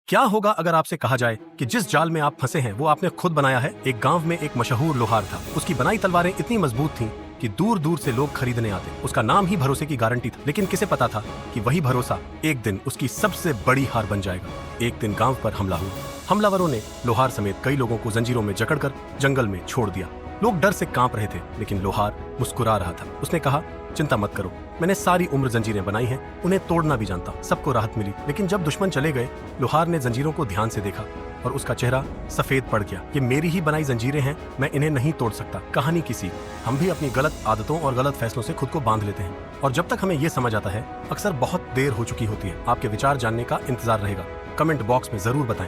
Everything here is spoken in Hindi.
क्या होगा अगर आपसे कहा जाए कि जिस जाल में आप फंसे हैं वो आपने खुद बनाया है। एक गांव में एक मशहूर लोहार था। उसकी बनाई तलवारें इतनी मजबूत थीं कि दूर दूर से लोग खरीदने आते। उसका नाम ही भरोसे की गारंटी था। लेकिन किसे पता था कि वही भरोसा एक दिन उसकी सबसे बड़ी हार बन जाएगा। एक दिन गांव पर हमला हुआ। हमलावरों ने लोहार समेत कई लोगों को जंजीरों में जकड़कर जंगल में छोड़ दिया। लोग डर से कांप रहे थे, लेकिन लोहार मुस्कुरा रहा था। उसने कहा, चिंता मत करो, मैंने सारी उम्र जंजीरें बनाई हैं, उन्हें तोड़ना भी जानता। सबको राहत मिली। लेकिन जब दुश्मन चले गए, लोहार ने जंजीरों को ध्यान से देखा और उसका चेहरा सफेद पड़ गया। ये मेरी ही बनाई जंजीरें हैं, मैं इन्हें नहीं तोड़ सकता। कहानी की सीख, हम भी अपनी गलत आदतों और गलत फैसलों से खुद को बांध लेते हैं, और जब तक हमें ये समझ आता है, अक्सर बहुत देर हो चुकी होती है। आपके विचार जानने का इंतजार रहेगा। कमेंट बॉक्स में जरूर बताएं।